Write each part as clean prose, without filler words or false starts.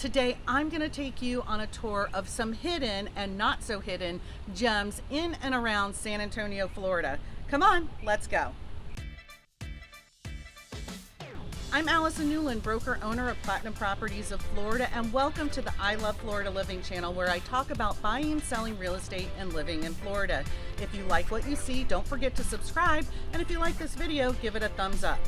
Today, I'm going to take you on a tour of some hidden and not so hidden gems in and around San Antonio, Florida. Come on, let's go. I'm Allison Newlon, broker owner of Platinum Properties of Florida, and welcome to the I Love Florida Living channel, where I talk about buying and selling real estate and living in Florida. If you like what you see, don't forget to subscribe, and if you like this video, give it a thumbs up.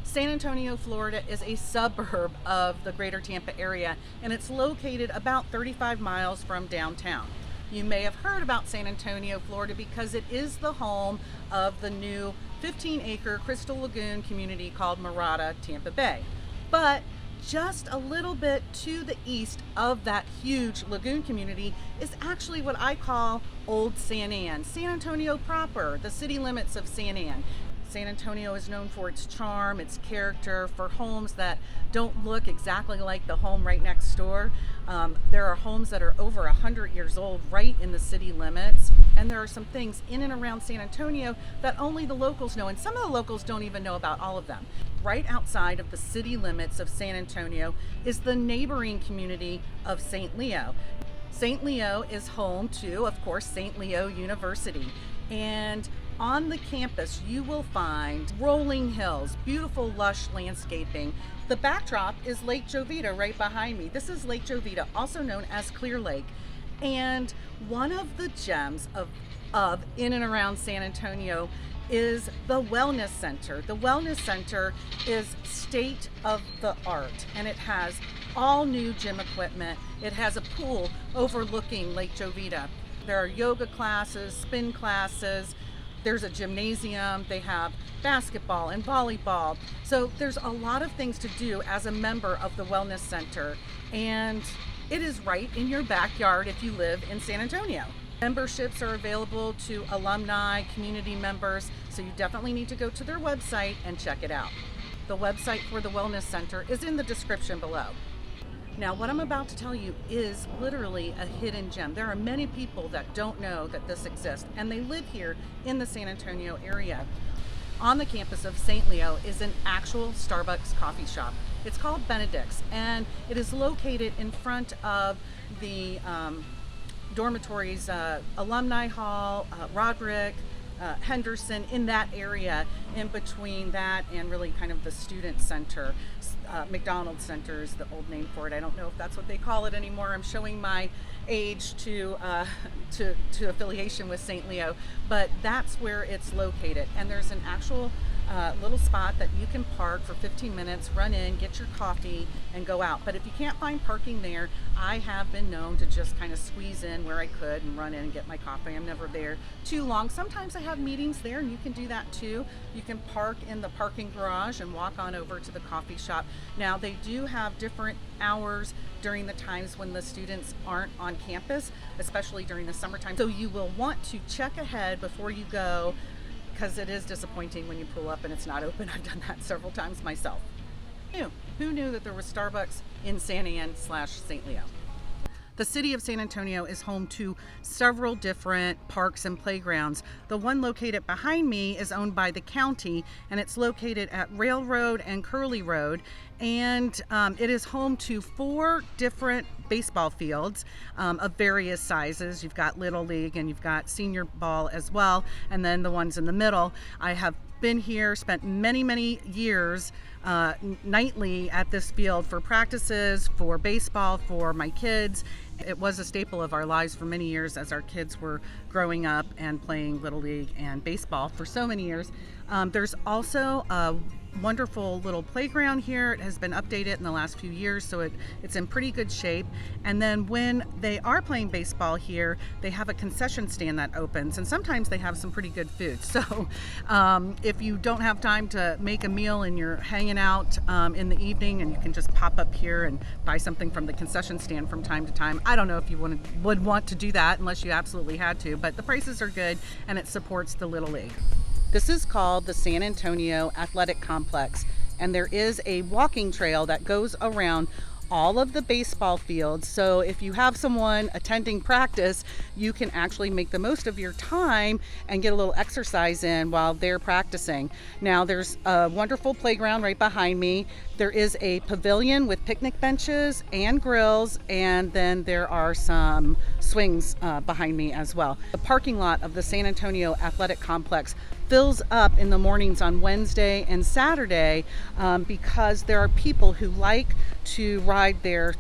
San Antonio, Florida is a suburb of the Greater Tampa area, and it's located about 35 miles from downtown. You may have heard about San Antonio, Florida because it is the home of the new 15-acre Crystal Lagoon community called Greater Tampa Bay. But just a little bit to the east of that huge lagoon community is actually what I call Old San Ann, San Antonio proper, the city limits of San Ann. San Antonio is known for its charm, its character, for homes that don't look exactly like the home right next door. There are homes that are over 100 years old right in the city limits, and there are some things in and around San Antonio that only the locals know, and some of the locals don't even know about all of them. Right outside of the city limits of San Antonio is the neighboring community of St. Leo. St. Leo is home to, of course, St. Leo University, and on the campus, you will find rolling hills, beautiful lush landscaping. The backdrop is Lake Jovita right behind me. This is Lake Jovita, also known as Clear Lake. And one of the gems of in and around San Antonio is the Wellness Center. The Wellness Center is state of the art, and it has all new gym equipment. It has a pool overlooking Lake Jovita. There are yoga classes, spin classes. There's a gymnasium, they have basketball and volleyball. So there's a lot of things to do as a member of the Wellness Center, and it is right in your backyard if you live in San Antonio. Memberships are available to alumni, community members, so you definitely need to go to their website and check it out. The website for the Wellness Center is in the description below. Now, what I'm about to tell you is literally a hidden gem. There are many people that don't know that this exists, and they live here in the San Antonio area. On the campus of St. Leo is an actual Starbucks coffee shop. It's called Benedict's, and it is located in front of the dormitories, Alumni Hall, Roderick, Henderson, in that area, in between that and really kind of the student center. McDonald's Center is the old name for it. I don't know if that's what they call it anymore. I'm showing my age to affiliation with St. Leo, but that's where it's located. And there's an actual little spot that you can park for 15 minutes, run in, get your coffee, and go out. But if you can't find parking there, I have been known to just kind of squeeze in where I could and run in and get my coffee. I'm never there too long. Sometimes I have meetings there, and you can do that too. You can park in the parking garage and walk on over to the coffee shop. Now, they do have different hours during the times when the students aren't on campus, especially during the summertime. So you will want to check ahead before you go, because it is disappointing when you pull up and it's not open. I've done that several times myself. Who knew that there was Starbucks in San Ann/St. Leo? The city of San Antonio is home to several different parks and playgrounds. The one located behind me is owned by the county, and it's located at Railroad and Curley Road, and it is home to 4 different baseball fields of various sizes. You've got Little League and you've got senior ball as well, and then the ones in the middle. I have been here, spent many years nightly at this field for practices, for baseball, for my kids. It was a staple of our lives for many years as our kids were growing up and playing Little League and baseball for so many years. There's also a wonderful little playground here. It has been updated in the last few years, so it's in pretty good shape. And then when they are playing baseball here, they have a concession stand that opens, and sometimes they have some pretty good food. So if you don't have time to make a meal and you're hanging out in the evening, and you can just pop up here and buy something from the concession stand from time to time. I don't know if you would want to do that unless you absolutely had to, but the prices are good and it supports the Little League. This is called the San Antonio Athletic Complex, and there is a walking trail that goes around all of the baseball fields. So if you have someone attending practice, you can actually make the most of your time and get a little exercise in while they're practicing. Now there's a wonderful playground right behind me. There is a pavilion with picnic benches and grills, and then there are some swings behind me as well. The parking lot of the San Antonio Athletic Complex fills up in the mornings on Wednesday and Saturday because there are people who like to ride their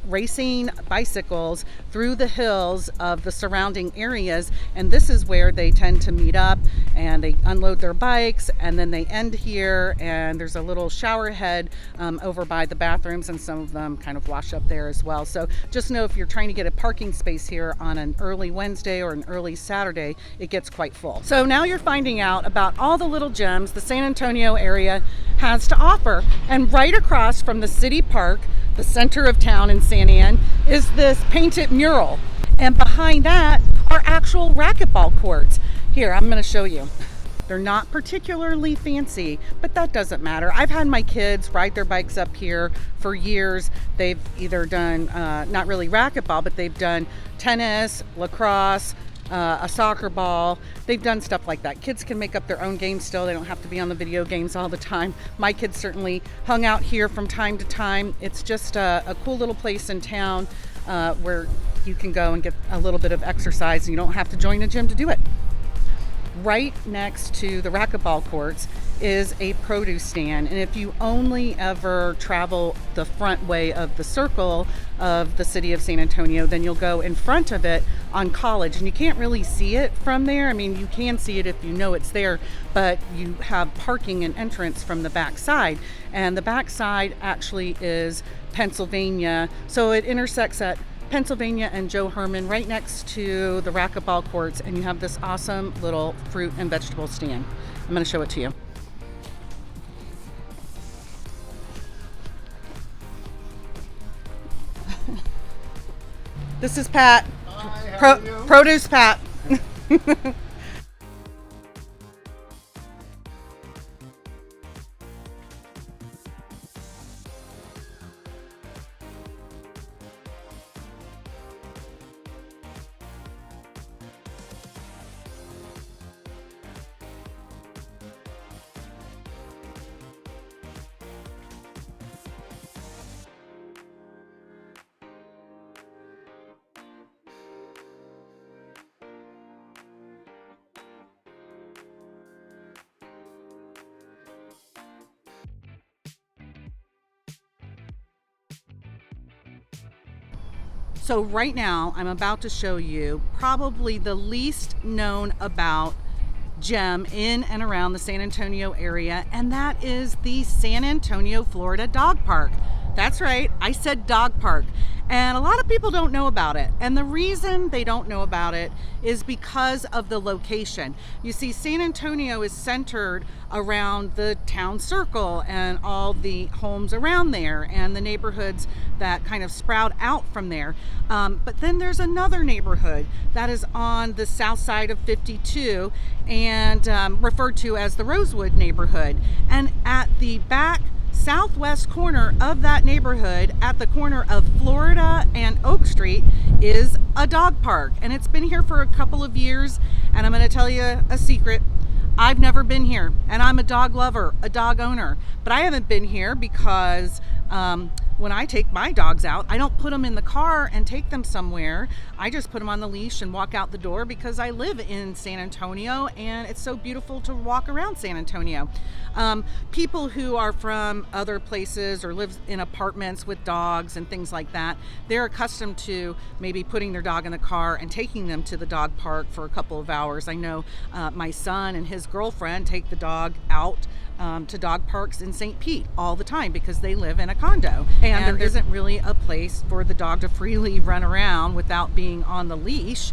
racing bicycles through the hills of the surrounding areas, and this is where they tend to meet up and they unload their bikes, and then they end here, and there's a little shower head over by the bathrooms, and some of them kind of wash up there as well. So just know if you're trying to get a parking space here on an early Wednesday or an early Saturday, it gets quite full. So now you're finding out about all the little gems the San Antonio area has to offer. And right across from the city park, the center of town in San An, is this painted mural. And behind that are actual racquetball courts. Here, I'm going to show you. They're not particularly fancy, but that doesn't matter. I've had my kids ride their bikes up here for years. They've either done, not really racquetball, but they've done tennis, lacrosse, a soccer ball. They've done stuff like that. Kids can make up their own games still. They don't have to be on the video games all the time. My kids certainly hung out here from time to time. It's just a cool little place in town where you can go and get a little bit of exercise, and you don't have to join a gym to do it. Right next to the racquetball courts is a produce stand, and if you only ever travel the front way of the circle of the city of San Antonio, then you'll go in front of it on College, and you can't really see it from there. I mean, you can see it if you know it's there, but you have parking and entrance from the back side, and the back side actually is Pennsylvania, so it intersects at Pennsylvania and Joe Herman right next to the racquetball courts, and you have this awesome little fruit and vegetable stand. I'm going to show it to you. This is Pat. Hi, how are you? Produce Pat. So right now I'm about to show you probably the least known about gem in and around the San Antonio area, and that is the San Antonio, Florida Dog Park. That's right, I said dog park. And a lot of people don't know about it. And the reason they don't know about it is because of the location. You see, San Antonio is centered around the town circle and all the homes around there and the neighborhoods that kind of sprout out from there. But then there's another neighborhood that is on the south side of 52 and referred to as the Rosewood neighborhood. And at the back southwest corner of that neighborhood, at the corner of Florida and Oak Street, is a dog park, and it's been here for a couple of years. And I'm going to tell you a secret. I've never been here, and I'm a dog lover, a dog owner, but I haven't been here because when I take my dogs out, I don't put them in the car and take them somewhere. I just put them on the leash and walk out the door because I live in San Antonio and it's so beautiful to walk around San Antonio. People who are from other places or live in apartments with dogs and things like that, they're accustomed to maybe putting their dog in the car and taking them to the dog park for a couple of hours. I know my son and his girlfriend take the dog out to dog parks in St. Pete all the time because they live in a condo, and there isn't really a place for the dog to freely run around without being on the leash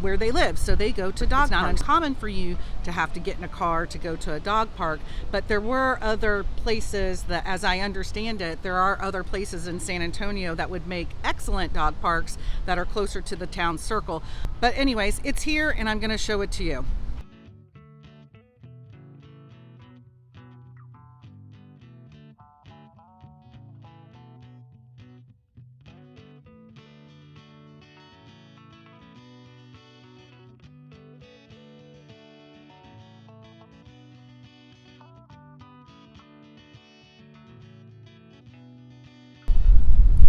where they live, so they go to dog parks. It's not uncommon for you to have to get in a car to go to a dog park, but there were other places that, as I understand it, there are other places in San Antonio that would make excellent dog parks that are closer to the town circle. But anyways, it's here and I'm going to show it to you.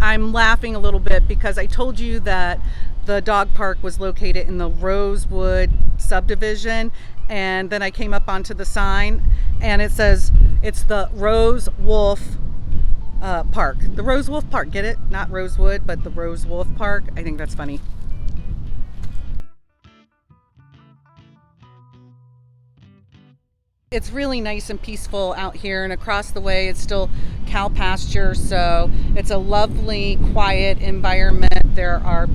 I'm laughing a little bit because I told you that the dog park was located in the Rosewood subdivision, and then I came up onto the sign and it says it's the Rose Wolf Park. The Rose Wolf Park, get it? Not Rosewood, but the Rose Wolf Park. I think that's funny. It's really nice and peaceful out here, and across the way it's still cow pasture, so it's a lovely quiet environment. There are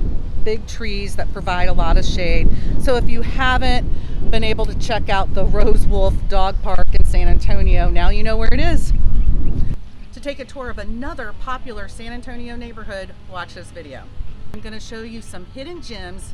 big trees that provide a lot of shade. So if you haven't been able to check out the Rose Wolf Dog Park in San Antonio, now you know where it is. To take a tour of another popular San Antonio neighborhood, watch this video. I'm going to show you some hidden gems